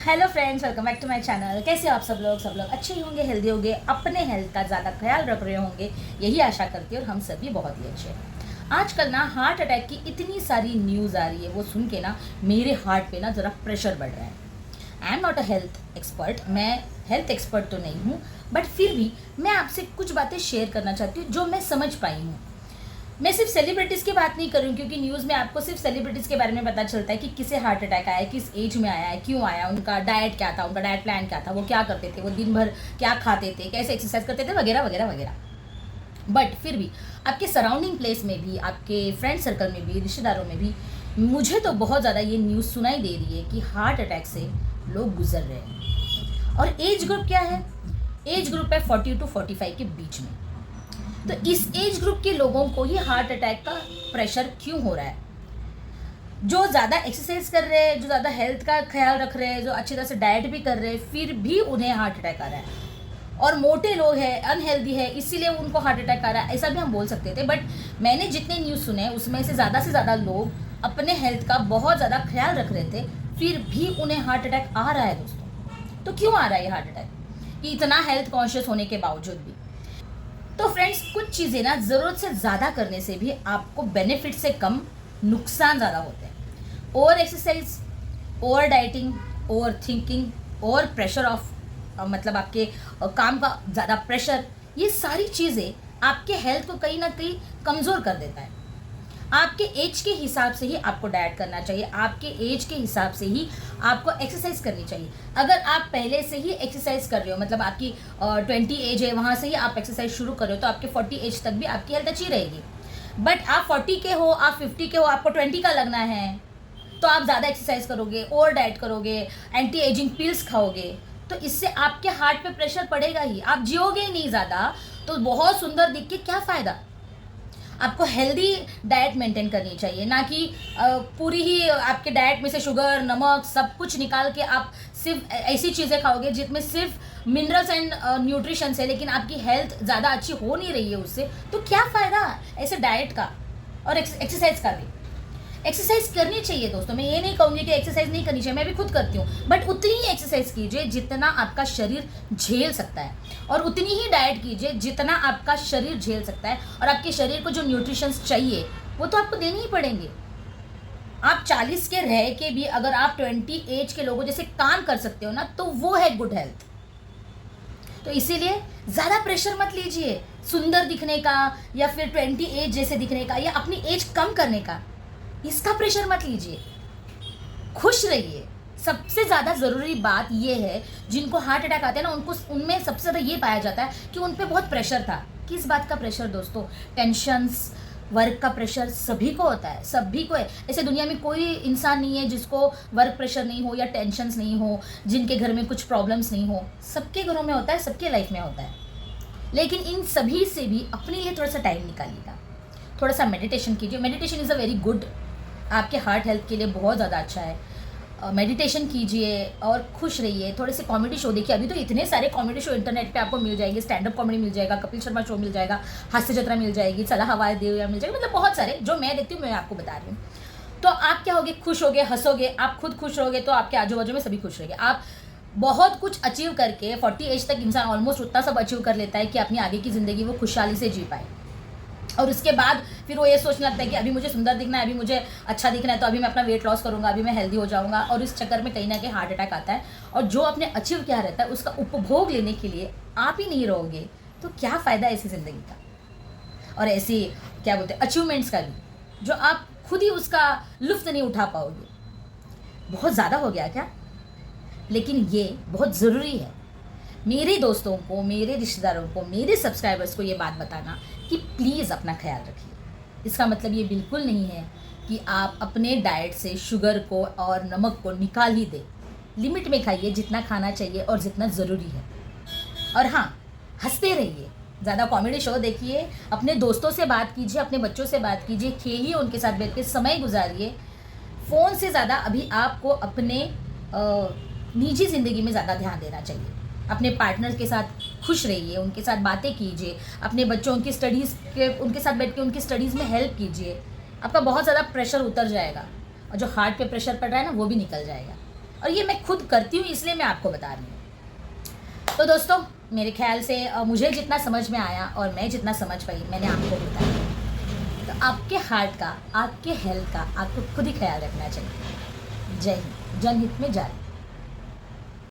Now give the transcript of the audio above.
Hello friends, welcome back to my channel. कैसे हो आप सब लोग अच्छे ही होंगे, हेल्दी होंगे, अपने हेल्थ का ज़्यादा ख्याल रख रहे होंगे, यही आशा करती है। और हम सभी बहुत ही अच्छे हैं। आजकल ना हार्ट अटैक की इतनी सारी न्यूज़ आ रही है, वो सुन के ना मेरे हार्ट पे ना ज़रा प्रेशर बढ़ रहा है। I am not a health expert, मैं हेल्थ एक्सपर्ट तो नहीं हूँ, बट फिर भी मैं आपसे कुछ बातें शेयर करना चाहती हूँ जो मैं समझ पाई हूँ। मैं सिर्फ सेलिब्रिटीज़ की बात नहीं कर रही हूँ, क्योंकि न्यूज़ में आपको सिर्फ सेलिब्रिटीज़ के बारे में पता चलता है कि किसे हार्ट अटैक आया है, किस एज में आया है, क्यों आया, उनका डाइट क्या था, उनका डाइट प्लान क्या था, वो क्या करते थे, वो दिन भर क्या खाते थे, कैसे एक्सरसाइज करते थे, वगैरह वगैरह वगैरह। बट फिर भी आपके सराउंडिंग प्लेस में भी, आपके फ्रेंड सर्कल में भी, रिश्तेदारों में भी मुझे तो बहुत ज़्यादा ये न्यूज़ सुनाई दे रही है कि हार्ट अटैक से लोग गुजर रहे हैं। और एज ग्रुप क्या है? एज ग्रुप है 40 to 45 के बीच में। तो इस एज ग्रुप के लोगों को ही हार्ट अटैक का प्रेशर क्यों हो रहा है? जो ज़्यादा एक्सरसाइज कर रहे हैं, जो ज़्यादा हेल्थ का ख्याल रख रहे हैं, जो अच्छी तरह से डाइट भी कर रहे हैं, फिर भी उन्हें हार्ट अटैक आ रहा है। और मोटे लोग हैं, अनहेल्दी है, इसीलिए उनको हार्ट अटैक आ रहा है, ऐसा भी हम बोल सकते थे। बट मैंने जितने न्यूज़ सुने उसमें से ज़्यादा लोग अपने हेल्थ का बहुत ज़्यादा ख्याल रख रहे थे, फिर भी उन्हें हार्ट अटैक आ रहा है दोस्तों। तो क्यों आ रहा है ये हार्ट अटैक, कि इतना हेल्थ कॉन्शियस होने के बावजूद भी? तो फ्रेंड्स, कुछ चीज़ें ना ज़रूरत से ज़्यादा करने से भी आपको बेनिफिट से कम नुकसान ज़्यादा होते हैं। Over exercise, over dieting, over thinking, over pressure of मतलब आपके काम का ज़्यादा प्रेशर, ये सारी चीज़ें आपके हेल्थ को कहीं ना कहीं कमज़ोर कर देता है। आपके एज के हिसाब से ही आपको डाइट करना चाहिए, आपके एज के हिसाब से ही आपको एक्सरसाइज करनी चाहिए। अगर आप पहले से ही एक्सरसाइज कर रहे हो, मतलब आपकी 20 एज है, वहाँ से ही आप एक्सरसाइज शुरू कर रहे हो, तो आपके 40 एज तक भी आपकी हेल्थ अच्छी रहेगी। बट आप 40 के हो, आप 50 के हो, आपको 20 का लगना है, तो आप ज़्यादा एक्सरसाइज करोगे, ओवर डाइट करोगे, एंटी एजिंग पिल्स खाओगे, तो इससे आपके हार्ट पे प्रेशर पड़ेगा ही। आप जियोगे ही नहीं ज़्यादा, तो बहुत सुंदर दिख के क्या फ़ायदा? आपको हेल्दी डाइट मेंटेन करनी चाहिए, ना कि पूरी ही आपके डाइट में से शुगर, नमक सब कुछ निकाल के आप सिर्फ ऐसी चीज़ें खाओगे जिसमें सिर्फ मिनरल्स एंड न्यूट्रिशंस है, लेकिन आपकी हेल्थ ज़्यादा अच्छी हो नहीं रही है उससे। तो क्या फ़ायदा ऐसे डाइट का और एक्सरसाइज का भी? एक्सरसाइज करनी चाहिए दोस्तों, मैं ये नहीं कहूँगी कि एक्सरसाइज नहीं करनी चाहिए, मैं भी खुद करती हूँ, बट उतनी ही एक्सरसाइज कीजिए जितना आपका शरीर झेल सकता है, और उतनी ही डाइट कीजिए जितना आपका शरीर झेल सकता है। और आपके शरीर को जो न्यूट्रिशंस चाहिए वो तो आपको देने ही पड़ेंगे। आप 40 के रह के भी अगर आप 20 एज के लोगों जैसे काम कर सकते हो ना, तो वो है गुड हेल्थ। तो इसीलिए ज़्यादा प्रेशर मत लीजिए सुंदर दिखने का, या फिर 20 एज जैसे दिखने का, या अपनी एज कम करने का। इसका प्रेशर मत लीजिए, खुश रहिए। सबसे ज़्यादा ज़रूरी बात ये है, जिनको हार्ट अटैक आते हैं ना, उनको उनमें सबसे ज़्यादा ये पाया जाता है कि उन पे बहुत प्रेशर था। किस बात का प्रेशर दोस्तों? टेंशन्स, वर्क का प्रेशर सभी को होता है, सभी को है। ऐसे दुनिया में कोई इंसान नहीं है जिसको वर्क प्रेशर नहीं हो या टेंशन्स नहीं हो, जिनके घर में कुछ प्रॉब्लम्स नहीं हो। सबके घरों में होता है, सबके लाइफ में होता है। लेकिन इन सभी से भी अपने लिए थोड़ा सा टाइम निकालिएगा, थोड़ा सा मेडिटेशन कीजिए। Meditation is a very good, आपके हार्ट हेल्थ के लिए बहुत ज़्यादा अच्छा है। मेडिटेशन कीजिए और खुश रहिए। थोड़े से कॉमेडी शो देखिए, अभी तो इतने सारे कॉमेडी शो इंटरनेट पे आपको मिल जाएंगे। स्टैंड अप कॉमेडी मिल जाएगा, कपिल शर्मा शो मिल जाएगा, हास्य जत्रा मिल जाएगी, चला हवा देव मिल जाएगा, मतलब बहुत सारे जो मैं देखती हूँ मैं आपको बता रही हूँ। तो आप क्या होगे? खुश होगे, हंसोगे। आप खुद खुश रहोगे तो आपके आजू बाजू में सभी खुश रहेंगे। आप बहुत कुछ अचीव करके 40 एज तक इंसान ऑलमोस्ट उतना सब अचीव कर लेता है कि अपनी आगे की ज़िंदगी वो खुशहाली से जी पाए। और उसके बाद फिर वो ये सोचने लगता है कि अभी मुझे सुंदर दिखना है, अभी मुझे अच्छा दिखना है, तो अभी मैं अपना वेट लॉस करूंगा, अभी मैं हेल्दी हो जाऊंगा। और इस चक्कर में कहीं ना कहीं हार्ट अटैक आता है। और जो आपने अचीव किया रहता है उसका उपभोग लेने के लिए आप ही नहीं रहोगे, तो क्या फ़ायदा ऐसी ज़िंदगी का, और ऐसी क्या बोलते हैं अचीवमेंट्स का भी, जो आप खुद ही उसका लुफ्त नहीं उठा पाओगे। बहुत ज़्यादा हो गया क्या? लेकिन ये बहुत ज़रूरी है मेरे दोस्तों को, मेरे रिश्तेदारों को, मेरे सब्सक्राइबर्स को ये बात बताना कि प्लीज़ अपना ख्याल रखिए। इसका मतलब ये बिल्कुल नहीं है कि आप अपने डाइट से शुगर को और नमक को निकाल ही दें। लिमिट में खाइए, जितना खाना चाहिए और जितना ज़रूरी है। और हाँ, हंसते रहिए, ज़्यादा कॉमेडी शो देखिए, अपने दोस्तों से बात कीजिए, अपने बच्चों से बात कीजिए, खेलिए उनके साथ बैठ के, समय गुजारिए। फ़ोन से ज़्यादा अभी आपको अपने निजी ज़िंदगी में ज़्यादा ध्यान देना चाहिए। अपने पार्टनर के साथ खुश रहिए, उनके साथ बातें कीजिए, अपने बच्चों की स्टडीज़ के उनके साथ बैठ के उनकी स्टडीज़ में हेल्प कीजिए। आपका बहुत ज़्यादा प्रेशर उतर जाएगा, और जो हार्ट पे प्रेशर पड़ रहा है ना, वो भी निकल जाएगा। और ये मैं खुद करती हूँ, इसलिए मैं आपको बता रही हूँ। तो दोस्तों, मेरे ख्याल से मुझे जितना समझ में आया और मैं जितना समझ पाई मैंने आपको बताया। तो आपके हार्ट का, आपके हेल्थ का आपको खुद ही ख्याल रखना चाहिए। जय हिंद, जनहित में जारी।